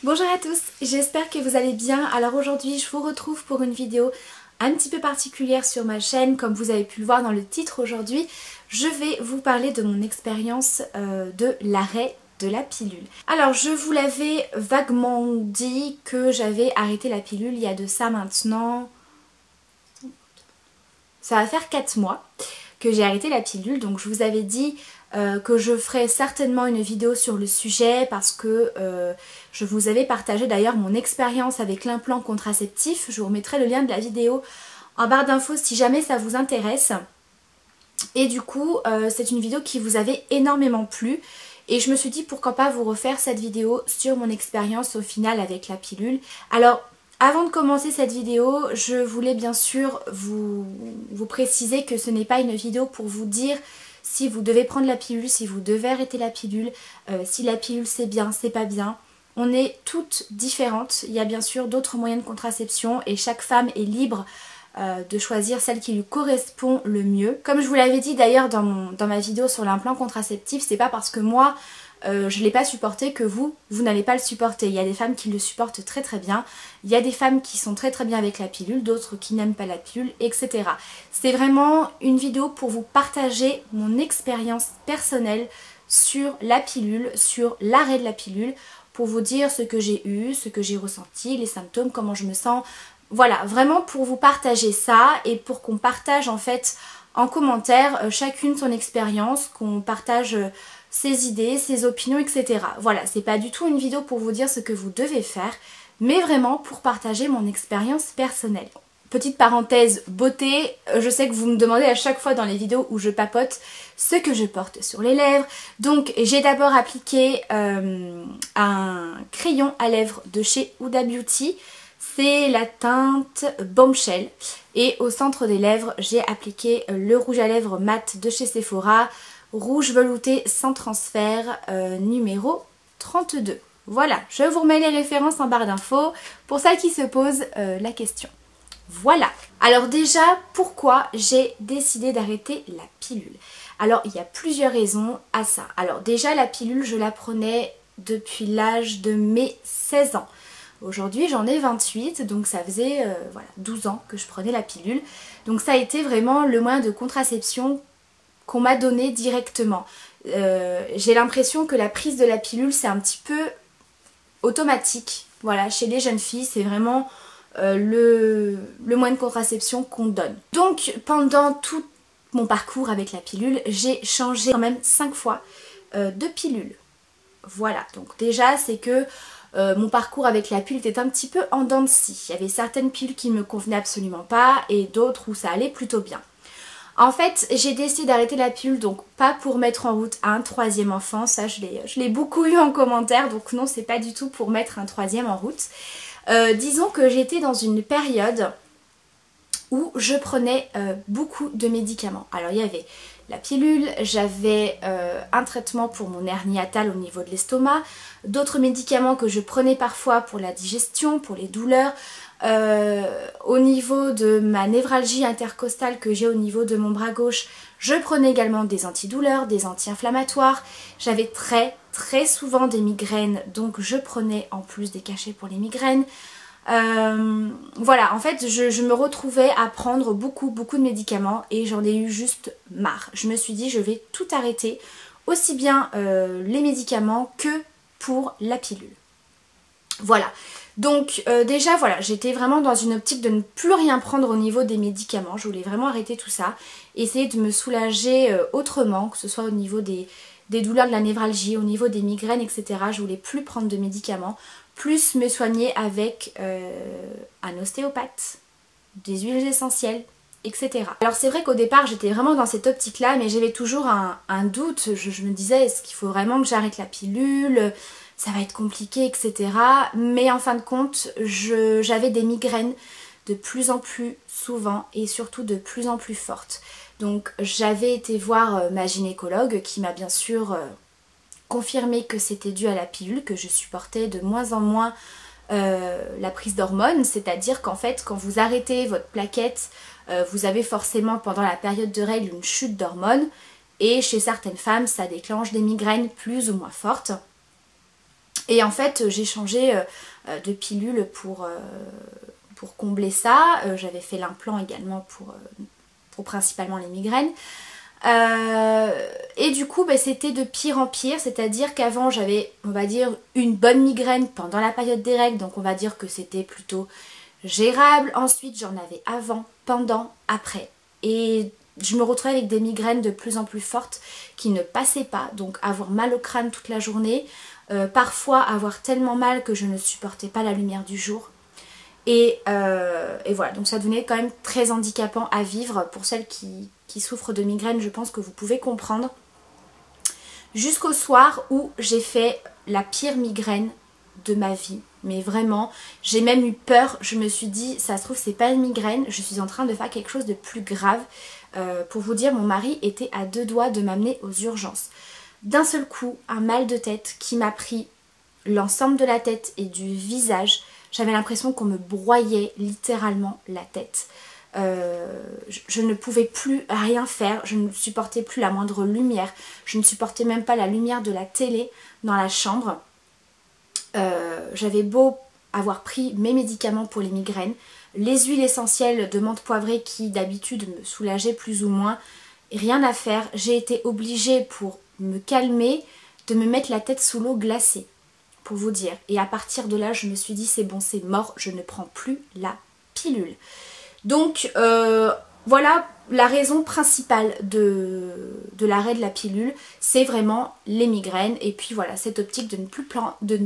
Bonjour à tous, j'espère que vous allez bien. Alors aujourd'hui je vous retrouve pour une vidéo un petit peu particulière sur ma chaîne. Comme vous avez pu le voir dans le titre aujourd'hui, je vais vous parler de mon expérience de l'arrêt de la pilule. Alors je vous l'avais vaguement dit que j'avais arrêté la pilule il y a de ça maintenant... Ça va faire 4 mois que j'ai arrêté la pilule, donc je vous avais dit que je ferai certainement une vidéo sur le sujet parce que je vous avais partagé d'ailleurs mon expérience avec l'implant contraceptif. Je vous remettrai le lien de la vidéo en barre d'infos si jamais ça vous intéresse. Et du coup c'est une vidéo qui vous avait énormément plu et je me suis dit pourquoi pas vous refaire cette vidéo sur mon expérience au final avec la pilule. Alors avant de commencer cette vidéo, je voulais bien sûr vous préciser que ce n'est pas une vidéo pour vous dire si vous devez prendre la pilule, si vous devez arrêter la pilule, si la pilule c'est bien, c'est pas bien. On est toutes différentes, il y a bien sûr d'autres moyens de contraception et chaque femme est libre de choisir celle qui lui correspond le mieux. Comme je vous l'avais dit d'ailleurs dans ma vidéo sur l'implant contraceptif, c'est pas parce que moi je l'ai pas supporté que vous n'allez pas le supporter. Il y a des femmes qui le supportent très très bien, il y a des femmes qui sont très très bien avec la pilule, d'autres qui n'aiment pas la pilule, etc. C'est vraiment une vidéo pour vous partager mon expérience personnelle sur la pilule, sur l'arrêt de la pilule, pour vous dire ce que j'ai eu, ce que j'ai ressenti, les symptômes, comment je me sens. Voilà, vraiment pour vous partager ça et pour qu'on partage en fait en commentaire chacune son expérience, qu'on partage ses idées, ses opinions, etc. Voilà, c'est pas du tout une vidéo pour vous dire ce que vous devez faire, mais vraiment pour partager mon expérience personnelle. Petite parenthèse beauté, je sais que vous me demandez à chaque fois dans les vidéos où je papote ce que je porte sur les lèvres. Donc j'ai d'abord appliqué un crayon à lèvres de chez Huda Beauty. C'est la teinte Bombshell. Et au centre des lèvres, j'ai appliqué le rouge à lèvres mat de chez Sephora. Rouge velouté sans transfert, numéro 32. Voilà, je vous remets les références en barre d'infos pour celles qui se posent la question. Voilà. Alors déjà, pourquoi j'ai décidé d'arrêter la pilule? Alors, il y a plusieurs raisons à ça. Alors déjà, la pilule, je la prenais depuis l'âge de mes 16 ans. Aujourd'hui, j'en ai 28, donc ça faisait voilà, 12 ans que je prenais la pilule. Donc ça a été vraiment le moyen de contraception qu'on m'a donné directement. J'ai l'impression que la prise de la pilule, c'est un petit peu automatique. Voilà, chez les jeunes filles, c'est vraiment le moyen de contraception qu'on donne. Donc pendant tout mon parcours avec la pilule, j'ai changé quand même 5 fois de pilule. Voilà, donc déjà c'est que mon parcours avec la pilule était un petit peu en dents de scie. Il y avait certaines pilules qui ne me convenaient absolument pas et d'autres où ça allait plutôt bien. En fait, j'ai décidé d'arrêter la pilule, donc pas pour mettre en route un troisième enfant, ça je l'ai beaucoup eu en commentaire, donc non, c'est pas du tout pour mettre un troisième en route. Disons que j'étais dans une période où je prenais beaucoup de médicaments. Alors il y avait la pilule, j'avais un traitement pour mon hernie hiatale au niveau de l'estomac, d'autres médicaments que je prenais parfois pour la digestion, pour les douleurs, au niveau de ma névralgie intercostale que j'ai au niveau de mon bras gauche, je prenais également des antidouleurs, des anti-inflammatoires, j'avais très souvent des migraines, donc je prenais en plus des cachets pour les migraines. Voilà, en fait je me retrouvais à prendre beaucoup de médicaments et j'en ai eu juste marre. Je me suis dit je vais tout arrêter, aussi bien les médicaments que pour la pilule. Voilà, donc déjà voilà, j'étais vraiment dans une optique de ne plus rien prendre au niveau des médicaments. Je voulais vraiment arrêter tout ça, essayer de me soulager autrement, que ce soit au niveau des douleurs de la névralgie, au niveau des migraines, etc. Je voulais plus prendre de médicaments, plus me soigner avec un ostéopathe, des huiles essentielles, etc. Alors c'est vrai qu'au départ j'étais vraiment dans cette optique là, mais j'avais toujours un doute. Je me disais, est-ce qu'il faut vraiment que j'arrête la pilule? Ça va être compliqué, etc. Mais en fin de compte, j'avais des migraines de plus en plus souvent et surtout de plus en plus fortes. Donc j'avais été voir ma gynécologue qui m'a bien sûr confirmé que c'était dû à la pilule, que je supportais de moins en moins la prise d'hormones. C'est-à-dire qu'en fait, quand vous arrêtez votre plaquette, vous avez forcément pendant la période de règles une chute d'hormones. Et chez certaines femmes, ça déclenche des migraines plus ou moins fortes. Et en fait j'ai changé de pilule pour combler ça. J'avais fait l'implant également pour principalement les migraines. Et du coup c'était de pire en pire, c'est-à-dire qu'avant j'avais, on va dire, une bonne migraine pendant la période des règles, donc on va dire que c'était plutôt gérable. Ensuite j'en avais avant, pendant, après, et je me retrouvais avec des migraines de plus en plus fortes qui ne passaient pas, donc avoir mal au crâne toute la journée, parfois avoir tellement mal que je ne supportais pas la lumière du jour. Et voilà, donc ça devenait quand même très handicapant à vivre. Pour celles qui souffrent de migraines, je pense que vous pouvez comprendre. Jusqu'au soir où j'ai fait la pire migraine de ma vie. Mais vraiment, j'ai même eu peur. Je me suis dit, ça se trouve c'est pas une migraine, je suis en train de faire quelque chose de plus grave. Pour vous dire, mon mari était à 2 doigts de m'amener aux urgences. D'un seul coup, un mal de tête qui m'a pris l'ensemble de la tête et du visage. J'avais l'impression qu'on me broyait littéralement la tête. Je ne pouvais plus rien faire, je ne supportais plus la moindre lumière, je ne supportais même pas la lumière de la télé dans la chambre. J'avais beau avoir pris mes médicaments pour les migraines, les huiles essentielles de menthe poivrée qui d'habitude me soulageaient plus ou moins, rien à faire. J'ai été obligée pour me calmer de me mettre la tête sous l'eau glacée, pour vous dire. Et à partir de là, je me suis dit c'est bon, c'est mort, je ne prends plus la pilule. Donc voilà la raison principale de l'arrêt de la pilule, c'est vraiment les migraines et puis voilà cette optique de ne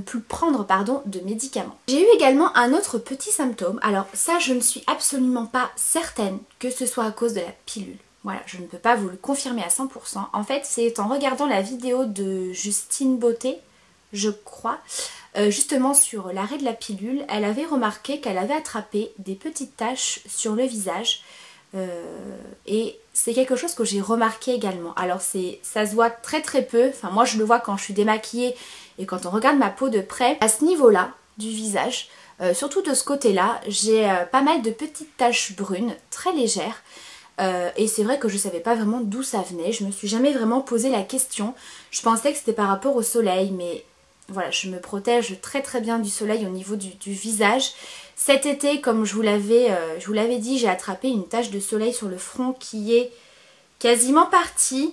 plus prendre de médicaments. J'ai eu également un autre petit symptôme, alors ça je ne suis absolument pas certaine que ce soit à cause de la pilule. Voilà, je ne peux pas vous le confirmer à 100%. En fait, c'est en regardant la vidéo de Justine Beauté, je crois, justement sur l'arrêt de la pilule, elle avait remarqué qu'elle avait attrapé des petites taches sur le visage. Et c'est quelque chose que j'ai remarqué également. Alors ça se voit très très peu, enfin moi je le vois quand je suis démaquillée et quand on regarde ma peau de près. À ce niveau-là du visage, surtout de ce côté-là, j'ai pas mal de petites taches brunes, très légères. Et c'est vrai que je savais pas vraiment d'où ça venait, je me suis jamais vraiment posé la question. Je pensais que c'était par rapport au soleil, mais voilà, je me protège très très bien du soleil au niveau du visage. Cet été, comme je vous l'avais dit, j'ai attrapé une tache de soleil sur le front qui est quasiment partie.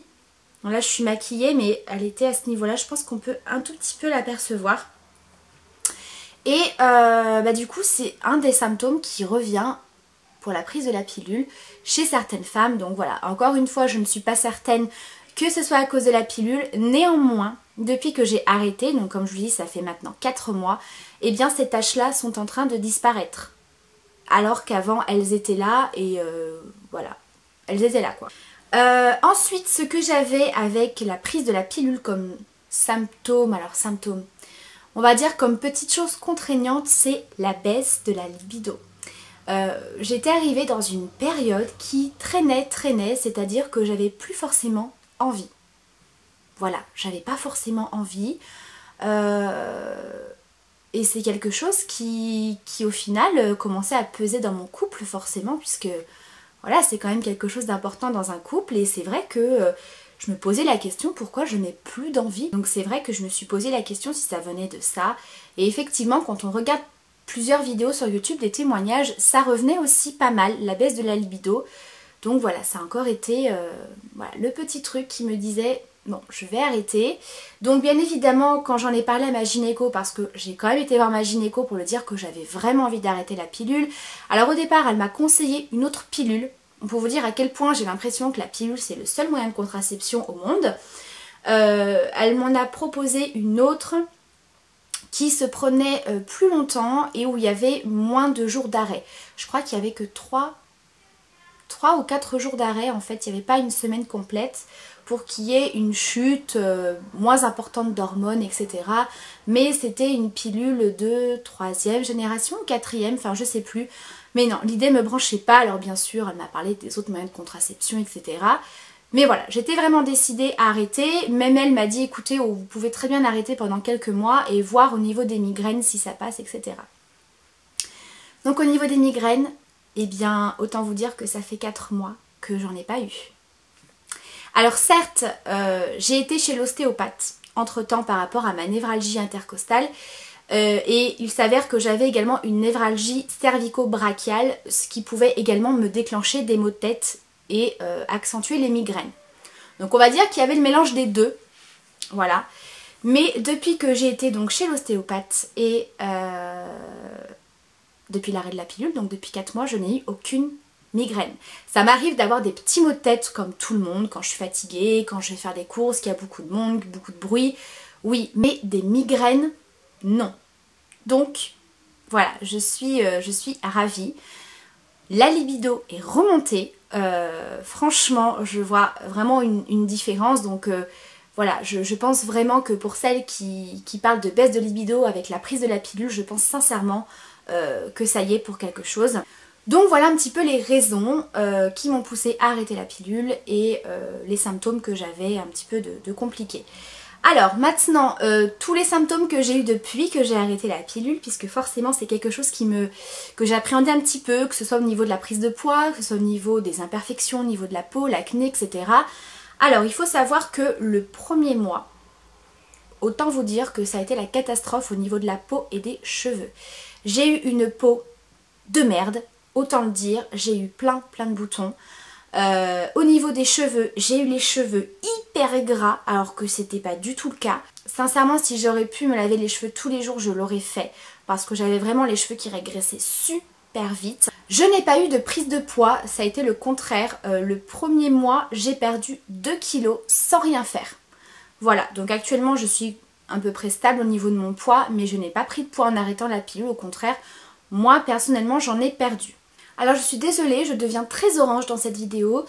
Bon, là je suis maquillée, mais elle était à ce niveau-là, je pense qu'on peut un tout petit peu l'apercevoir. Et du coup c'est un des symptômes qui revient pour la prise de la pilule chez certaines femmes. Donc voilà, encore une fois je ne suis pas certaine que ce soit à cause de la pilule. Néanmoins, depuis que j'ai arrêté, donc comme je vous dis ça fait maintenant 4 mois, et bien ces taches là sont en train de disparaître. Alors qu'avant elles étaient là et voilà, elles étaient là quoi. Ensuite ce que j'avais avec la prise de la pilule comme symptôme, alors symptôme, on va dire comme petite chose contraignante, c'est la baisse de la libido. J'étais arrivée dans une période qui traînait, c'est-à-dire que j'avais plus forcément envie. Voilà, j'avais pas forcément envie. Et c'est quelque chose qui au final commençait à peser dans mon couple forcément, puisque voilà, c'est quand même quelque chose d'important dans un couple. Et c'est vrai que je me posais la question pourquoi je n'ai plus d'envie. Donc c'est vrai que je me suis posé la question si ça venait de ça. Et effectivement, quand on regarde plusieurs vidéos sur YouTube, des témoignages, ça revenait aussi pas mal, la baisse de la libido. Donc voilà, ça a encore été voilà, le petit truc qui me disait bon, je vais arrêter. Donc bien évidemment, quand j'en ai parlé à ma gynéco, parce que j'ai quand même été voir ma gynéco pour lui dire que j'avais vraiment envie d'arrêter la pilule. Alors au départ, elle m'a conseillé une autre pilule, pour vous dire à quel point j'ai l'impression que la pilule c'est le seul moyen de contraception au monde. Elle m'en a proposé une autre qui se prenait plus longtemps et où il y avait moins de jours d'arrêt. Je crois qu'il n'y avait que 3 ou 4 jours d'arrêt, en fait, il n'y avait pas une semaine complète pour qu'il y ait une chute moins importante d'hormones, etc. Mais c'était une pilule de 3e génération, 4e, enfin je sais plus. Mais non, l'idée me branchait pas, alors bien sûr, elle m'a parlé des autres moyens de contraception, etc. Mais voilà, j'étais vraiment décidée à arrêter. Même elle m'a dit, écoutez, oh, vous pouvez très bien arrêter pendant quelques mois et voir au niveau des migraines si ça passe, etc. Donc au niveau des migraines, eh bien, autant vous dire que ça fait 4 mois que j'en ai pas eu. Alors certes, j'ai été chez l'ostéopathe entre temps par rapport à ma névralgie intercostale. Et il s'avère que j'avais également une névralgie cervico-brachiale, ce qui pouvait également me déclencher des maux de tête et accentuer les migraines. Donc on va dire qu'il y avait le mélange des deux, voilà. Mais depuis que j'ai été donc chez l'ostéopathe et depuis l'arrêt de la pilule, donc depuis 4 mois, je n'ai eu aucune migraine. Ça m'arrive d'avoir des petits maux de tête comme tout le monde, quand je suis fatiguée, quand je vais faire des courses, qu'il y a beaucoup de monde, beaucoup de bruit. Oui, mais des migraines, non. Donc, voilà, je suis ravie. La libido est remontée. Franchement, je vois vraiment une différence. Donc, voilà, je pense vraiment que pour celles qui parlent de baisse de libido avec la prise de la pilule, je pense sincèrement que ça y est pour quelque chose. Donc voilà un petit peu les raisons qui m'ont poussée à arrêter la pilule et les symptômes que j'avais un petit peu de compliqués. Alors maintenant, tous les symptômes que j'ai eu depuis que j'ai arrêté la pilule, puisque forcément c'est quelque chose que j'appréhendais un petit peu, que ce soit au niveau de la prise de poids, que ce soit au niveau des imperfections, au niveau de la peau, l'acné, etc. Alors il faut savoir que le premier mois, autant vous dire que ça a été la catastrophe au niveau de la peau et des cheveux. J'ai eu une peau de merde, autant le dire, j'ai eu plein de boutons. Au niveau des cheveux, j'ai eu les cheveux hyper gras alors que c'était pas du tout le cas. Sincèrement, si j'aurais pu me laver les cheveux tous les jours, je l'aurais fait parce que j'avais vraiment les cheveux qui régressaient super vite. Je n'ai pas eu de prise de poids, ça a été le contraire. Le premier mois, j'ai perdu 2 kilos sans rien faire. Voilà, donc actuellement je suis à peu près stable au niveau de mon poids, mais je n'ai pas pris de poids en arrêtant la pilule, au contraire, moi personnellement j'en ai perdu. Alors je suis désolée, je deviens très orange dans cette vidéo.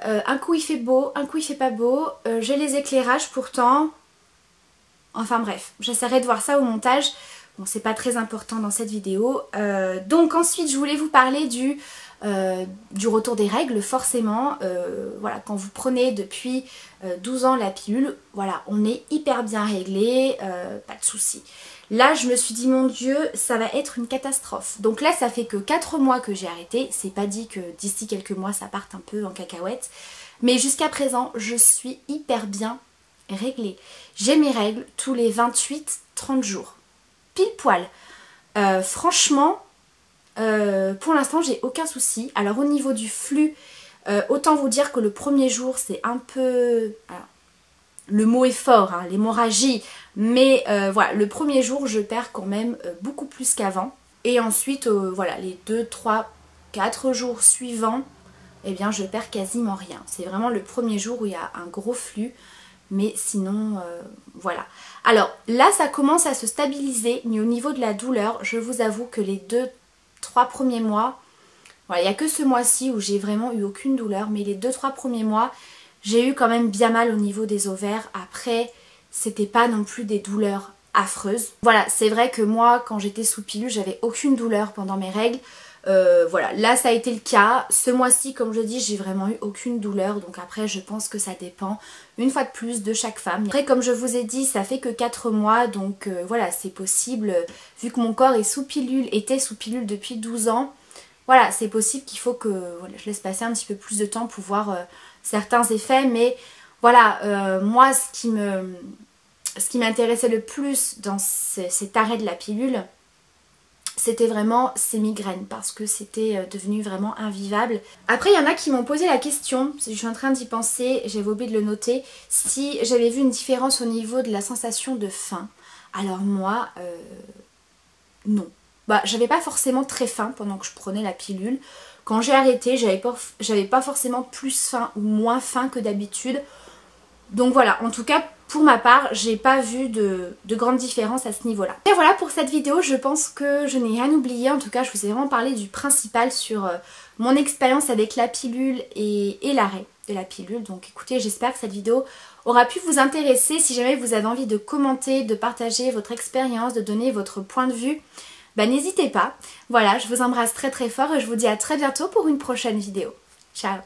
Un coup il fait beau, un coup il fait pas beau. J'ai les éclairages pourtant. Enfin bref, j'essaierai de voir ça au montage. Bon, c'est pas très important dans cette vidéo. Donc ensuite je voulais vous parler du retour des règles, forcément. Voilà, quand vous prenez depuis 12 ans la pilule, voilà, on est hyper bien réglé, pas de soucis. Là, je me suis dit, mon Dieu, ça va être une catastrophe. Donc là, ça fait que 4 mois que j'ai arrêté. C'est pas dit que d'ici quelques mois, ça parte un peu en cacahuète. Mais jusqu'à présent, je suis hyper bien réglée. J'ai mes règles tous les 28-30 jours. Pile poil. Franchement, pour l'instant, j'ai aucun souci. Alors au niveau du flux, autant vous dire que le premier jour, c'est un peu... Alors, le mot est fort, hein, l'hémorragie, mais voilà, le premier jour je perds quand même beaucoup plus qu'avant. Et ensuite, voilà, les 2, 3, 4 jours suivants, eh bien je perds quasiment rien. C'est vraiment le premier jour où il y a un gros flux, mais sinon, voilà. Alors là, ça commence à se stabiliser, mais au niveau de la douleur, je vous avoue que les 2-3 premiers mois, voilà, il n'y a que ce mois-ci où j'ai vraiment eu aucune douleur, mais les 2-3 premiers mois, j'ai eu quand même bien mal au niveau des ovaires. Après, c'était pas non plus des douleurs affreuses. Voilà, c'est vrai que moi, quand j'étais sous pilule, j'avais aucune douleur pendant mes règles. Voilà, là ça a été le cas. Ce mois-ci, comme je dis, j'ai vraiment eu aucune douleur. Donc après, je pense que ça dépend, une fois de plus, de chaque femme. Après, comme je vous ai dit, ça fait que 4 mois. Donc voilà, c'est possible. Vu que mon corps est sous pilule, était sous pilule depuis 12 ans. Voilà, c'est possible qu'il faut que voilà, je laisse passer un petit peu plus de temps pour voir certains effets. Mais voilà, moi ce qui m'intéressait le plus dans cet arrêt de la pilule, c'était vraiment ces migraines parce que c'était devenu vraiment invivable. Après il y en a qui m'ont posé la question, je suis en train d'y penser, j'avais oublié de le noter, si j'avais vu une différence au niveau de la sensation de faim. Alors moi, non. Bah, j'avais pas forcément très faim pendant que je prenais la pilule. Quand j'ai arrêté, j'avais pas forcément plus faim ou moins faim que d'habitude. Donc voilà, en tout cas pour ma part, j'ai pas vu de grande différence à ce niveau-là. Et voilà pour cette vidéo, je pense que je n'ai rien oublié. En tout cas, je vous ai vraiment parlé du principal sur mon expérience avec la pilule et l'arrêt de la pilule. Donc écoutez, j'espère que cette vidéo aura pu vous intéresser. Si jamais vous avez envie de commenter, de partager votre expérience, de donner votre point de vue, bah n'hésitez pas. Voilà, je vous embrasse très très fort et je vous dis à très bientôt pour une prochaine vidéo. Ciao!